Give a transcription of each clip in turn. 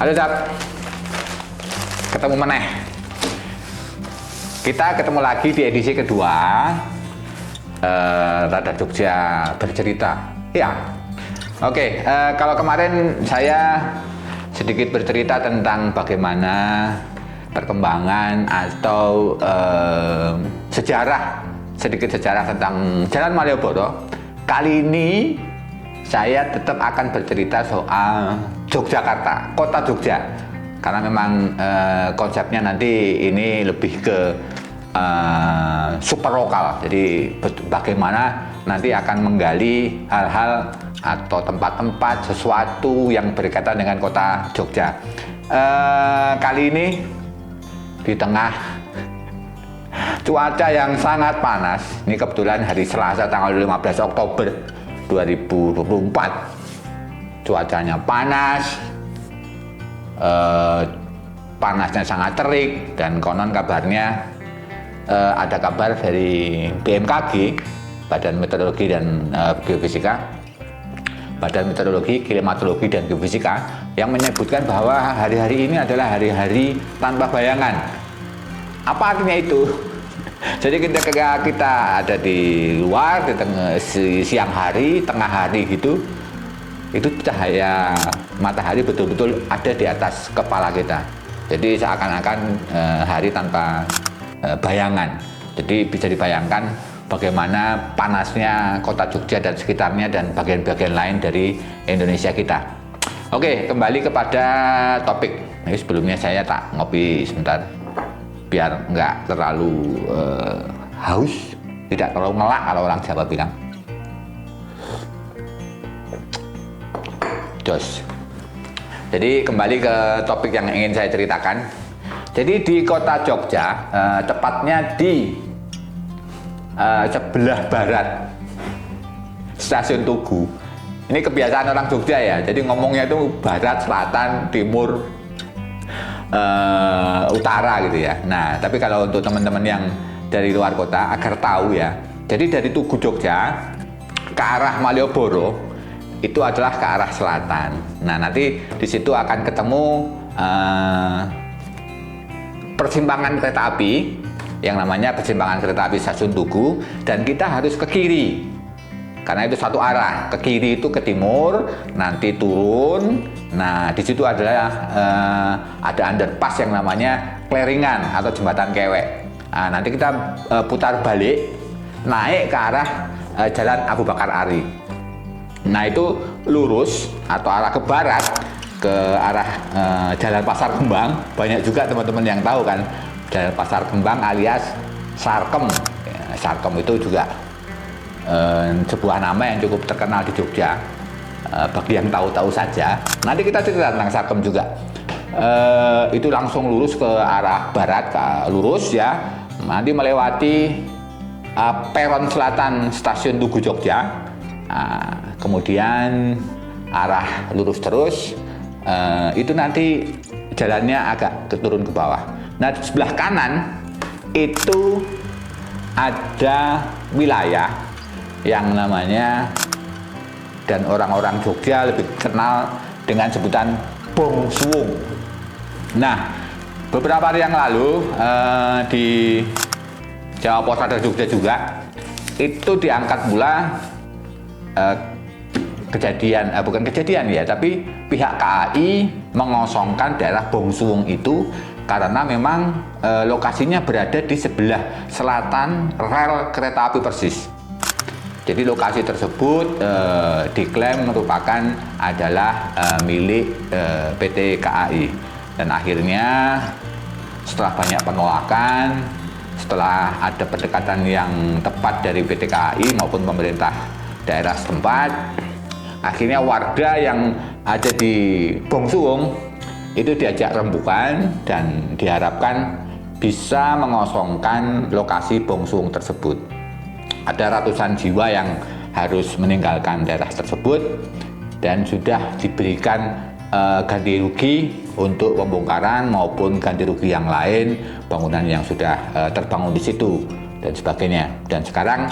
Halo Zap, ketemu meneh. Kita ketemu lagi di edisi kedua Radar Jogja bercerita. Ya, oke. Kalau kemarin saya sedikit bercerita tentang bagaimana perkembangan atau sedikit sejarah tentang Jalan Malioboro. Kali ini saya tetap akan bercerita soal Yogyakarta, kota Jogja, karena memang konsepnya nanti ini lebih ke super lokal. Jadi bagaimana nanti akan menggali hal-hal atau tempat-tempat sesuatu yang berkaitan dengan kota Jogja. Kali ini di tengah cuaca yang sangat panas, ini kebetulan hari Selasa tanggal 15 Oktober 2024, cuacanya panas, panasnya sangat terik, dan konon kabarnya ada kabar dari BMKG, Badan Meteorologi dan Geofisika, Badan Meteorologi, Klimatologi dan Geofisika, yang menyebutkan bahwa hari-hari ini adalah hari-hari tanpa bayangan. Apa artinya itu? Jadi ketika kita ada di luar, di siang hari, tengah hari gitu, itu cahaya matahari betul-betul ada di atas kepala kita. Jadi seakan-akan hari tanpa bayangan. Jadi bisa dibayangkan bagaimana panasnya kota Jogja dan sekitarnya dan bagian-bagian lain dari Indonesia kita. Oke, kembali kepada topik. Ini sebelumnya saya tak ngopi sebentar, biar nggak terlalu haus, tidak terlalu ngelak kalau orang Jawa bilang. Jos. Jadi kembali ke topik yang ingin saya ceritakan. Jadi di kota Jogja, tepatnya di sebelah barat Stasiun Tugu. Ini kebiasaan orang Jogja ya. Jadi ngomongnya itu barat, selatan, timur, utara gitu ya. Nah, tapi kalau untuk teman-teman yang dari luar kota agar tahu ya, jadi dari Tugu Jogja ke arah Malioboro itu adalah ke arah selatan. Nah, nanti di situ akan ketemu persimpangan kereta api yang namanya persimpangan kereta api Stasiun Tugu, dan kita harus ke kiri karena itu satu arah. Ke kiri itu ke timur, nanti turun. Nah, di situ adalah ada underpass yang namanya Kleringan atau Jembatan Kewek. Nah, nanti kita putar balik naik ke arah Jalan Abu Bakar Ari. Nah, itu lurus atau arah ke barat ke arah Jalan Pasar Kembang. Banyak juga teman-teman yang tahu kan Jalan Pasar Kembang alias Sarkem. Ya, Sarkem itu juga sebuah nama yang cukup terkenal di Jogja, bagi yang tahu-tahu saja. Nanti kita cerita tentang Sarkem juga. Itu langsung lurus ke arah barat, lurus ya, nanti melewati peron selatan Stasiun Tugu Jogja, kemudian arah lurus terus, itu nanti jalannya agak turun ke bawah. Nah, di sebelah kanan itu ada wilayah yang namanya, dan orang-orang Jogja lebih kenal dengan sebutan Bong Suwung. Nah, beberapa hari yang lalu di Jawa Pos Radar Jogja juga itu diangkat pula bukan kejadian ya, tapi pihak KAI mengosongkan daerah Bong Suwung itu karena memang lokasinya berada di sebelah selatan rel kereta api persis. Jadi lokasi tersebut diklaim merupakan adalah milik PT KAI, dan akhirnya setelah banyak penolakan, setelah ada pendekatan yang tepat dari PT KAI maupun pemerintah daerah setempat, akhirnya warga yang ada di Bong Suwung itu diajak rembukan dan diharapkan bisa mengosongkan lokasi Bong Suwung tersebut. Ada ratusan jiwa yang harus meninggalkan daerah tersebut dan sudah diberikan ganti rugi untuk pembongkaran maupun ganti rugi yang lain, bangunan yang sudah terbangun di situ dan sebagainya. Dan sekarang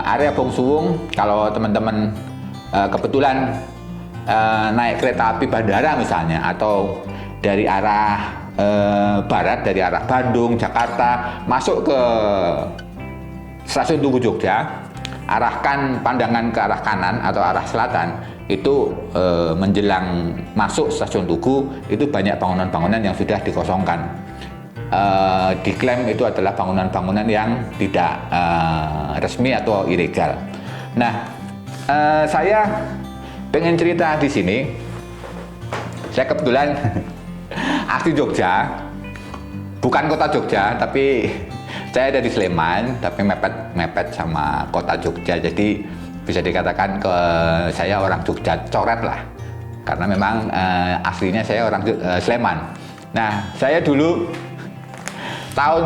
area Bong Suwung, kalau teman-teman kebetulan naik kereta api bandara misalnya, atau dari arah barat, dari arah Bandung, Jakarta, masuk ke stasiun Tugu Jogja, arahkan pandangan ke arah kanan atau arah selatan, itu menjelang masuk stasiun Tugu, itu banyak bangunan-bangunan yang sudah dikosongkan. Diklaim itu adalah bangunan-bangunan yang tidak resmi atau ilegal. Nah, saya pengen cerita di sini. Saya kebetulan asli Jogja, bukan kota Jogja, tapi saya ada di Sleman, tapi mepet sama kota Jogja. Jadi bisa dikatakan saya orang Jogja coret lah, karena memang aslinya saya orang Sleman. Nah, saya dulu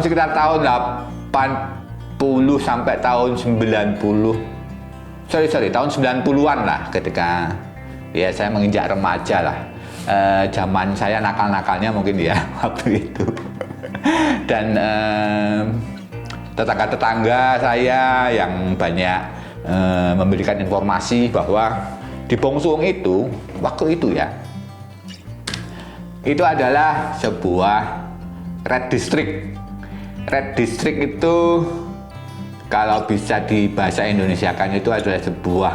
sekitar tahun 80 sampai tahun 90, tahun 90-an lah, ketika ya saya menginjak remaja lah. Zaman saya nakal-nakalnya mungkin ya waktu itu. Dan tetangga-tetangga saya yang banyak memberikan informasi bahwa di Bongsung itu, waktu itu ya, itu adalah sebuah red district. Red district itu kalau bisa dibahasa Indonesiakan itu adalah sebuah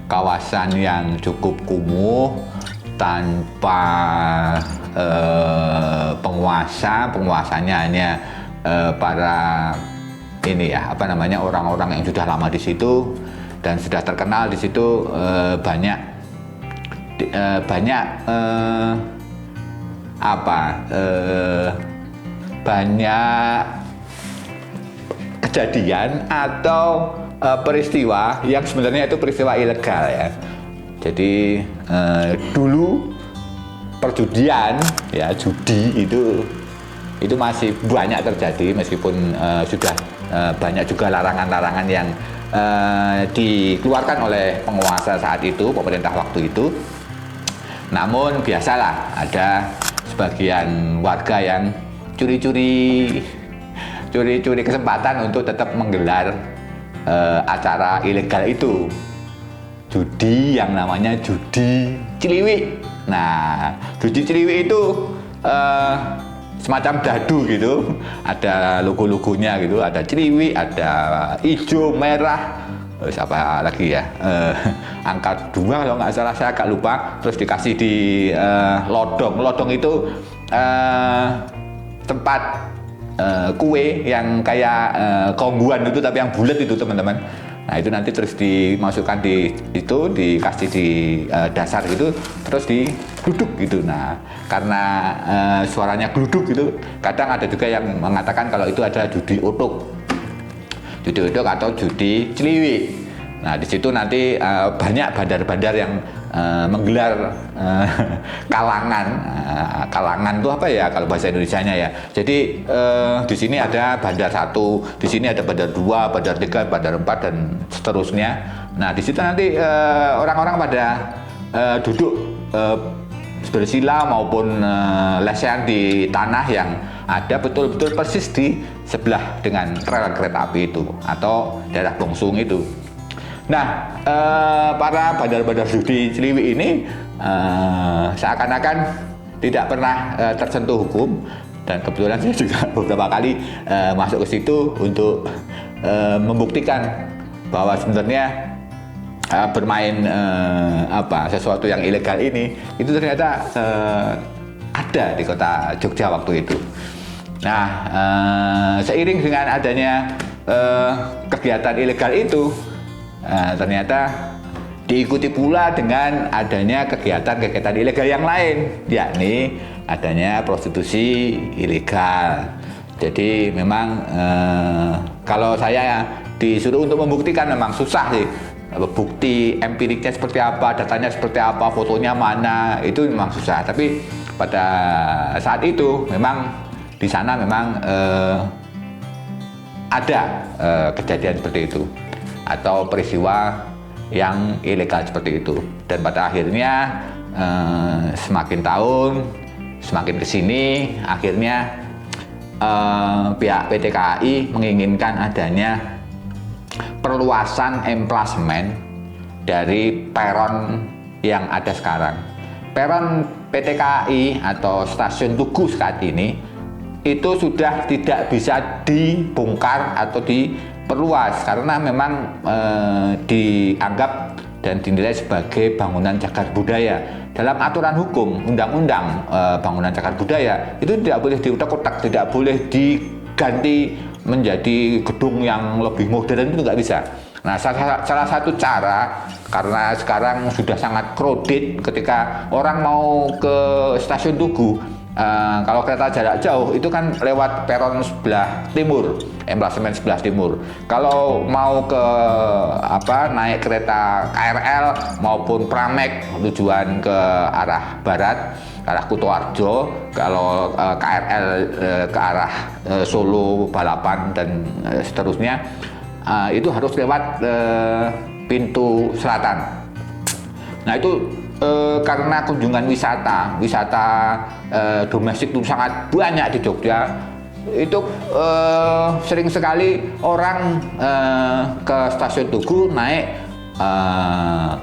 kawasan yang cukup kumuh, tanpa penguasanya hanya para orang-orang yang sudah lama di situ dan sudah terkenal di situ. Banyak kejadian atau peristiwa yang sebenarnya itu peristiwa ilegal ya. Jadi dulu perjudian ya, judi itu masih banyak terjadi, meskipun sudah banyak juga larangan-larangan yang dikeluarkan oleh penguasa saat itu, pemerintah waktu itu. Namun biasalah ada sebagian warga yang curi-curi kesempatan untuk tetap menggelar acara ilegal itu. Judi yang namanya judi Ciliwik. Nah, judi Ciliwik itu semacam dadu gitu, ada logo-logonya gitu, ada Ciliwik, ada hijau, merah, terus apa lagi ya, angka 2 kalau nggak salah, saya agak lupa. Terus dikasih di lodong itu tempat kue yang kayak kongguan itu, tapi yang bulat itu teman-teman. Nah, itu nanti terus dimasukkan dikasih di dasar gitu, terus digluduk gitu. Nah, karena suaranya gluduk gitu, kadang ada juga yang mengatakan kalau itu adalah judi utuk atau judi Ciliwik. Nah, di situ nanti banyak bandar-bandar yang menggelar kalangan itu apa ya kalau bahasa Indonesianya ya. Jadi di sini ada bandar 1, di sini ada bandar 2, bandar 3, bandar 4 dan seterusnya. Nah, di situ nanti orang-orang pada duduk bersila maupun lesehan di tanah yang ada betul-betul persis di sebelah dengan rel kereta api itu atau daerah Bongsung itu. Nah, para bandar-bandar judi Ciliwik ini seakan-akan tidak pernah tersentuh hukum, dan kebetulan saya juga beberapa kali masuk ke situ untuk membuktikan bahwa sebenarnya bermain sesuatu yang ilegal ini itu ternyata ada di kota Jogja waktu itu. Nah, seiring dengan adanya kegiatan ilegal itu, ternyata diikuti pula dengan adanya kegiatan-kegiatan ilegal yang lain, yakni adanya prostitusi ilegal. Jadi memang kalau saya disuruh untuk membuktikan memang susah sih. Bukti empiriknya seperti apa, datanya seperti apa, fotonya mana, itu memang susah. Tapi pada saat itu memang di sana memang ada kejadian seperti itu atau peristiwa yang ilegal seperti itu. Dan pada akhirnya semakin tahun semakin kesini, akhirnya pihak PT KAI menginginkan adanya perluasan emplasemen dari peron yang ada sekarang. Peron PT KAI atau stasiun Tugu saat ini itu sudah tidak bisa dibongkar atau diperluas karena memang dianggap dan dinilai sebagai bangunan cagar budaya. Dalam aturan hukum undang-undang bangunan cagar budaya itu tidak boleh diutak-utak, tidak boleh diganti menjadi gedung yang lebih modern, itu nggak bisa. Nah, salah satu cara, karena sekarang sudah sangat crowded ketika orang mau ke stasiun Tugu, kalau kereta jarak jauh itu kan lewat peron sebelah timur, emplasemen sebelah timur. Kalau mau ke naik kereta KRL maupun Pramek tujuan ke arah barat, ke arah Kutoarjo, kalau KRL ke arah Solo, Balapan dan seterusnya, itu harus lewat pintu selatan. Nah, itu karena kunjungan wisata domestik itu sangat banyak di Jogja, itu sering sekali orang ke stasiun Tugu naik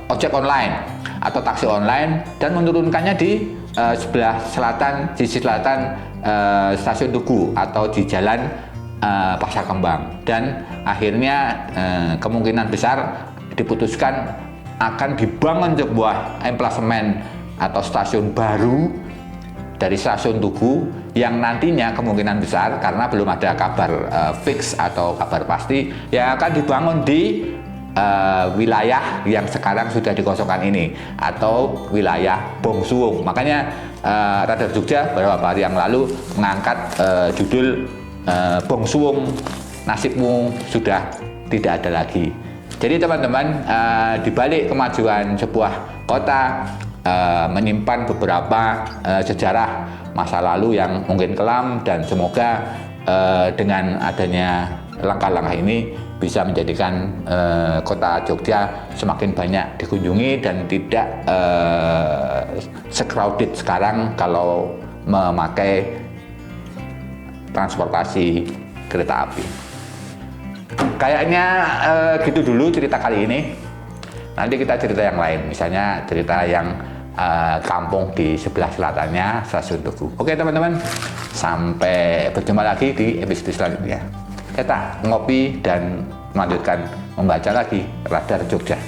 ojek online atau taksi online dan menurunkannya di sebelah selatan, sisi selatan stasiun Tugu atau di jalan Pasar Kembang, dan akhirnya kemungkinan besar diputuskan akan dibangun sebuah emplasemen atau stasiun baru dari stasiun Tugu yang nantinya kemungkinan besar, karena belum ada kabar fix atau kabar pasti, yang akan dibangun di wilayah yang sekarang sudah dikosongkan ini atau wilayah Bongsuwung. Makanya Radar Jogja beberapa hari yang lalu mengangkat judul Bongsuwung, nasibmu sudah tidak ada lagi. Jadi teman-teman, di balik kemajuan sebuah kota menyimpan beberapa sejarah masa lalu yang mungkin kelam, dan semoga dengan adanya langkah-langkah ini bisa menjadikan kota Jogja semakin banyak dikunjungi dan tidak se-crowded sekarang kalau memakai transportasi kereta api. Kayaknya gitu dulu cerita kali ini. Nanti kita cerita yang lain, misalnya cerita yang kampung di sebelah selatannya stasiun Tugu. Oke teman-teman, sampai berjumpa lagi di episode selanjutnya. Kita ngopi dan melanjutkan membaca lagi Radar Jogja.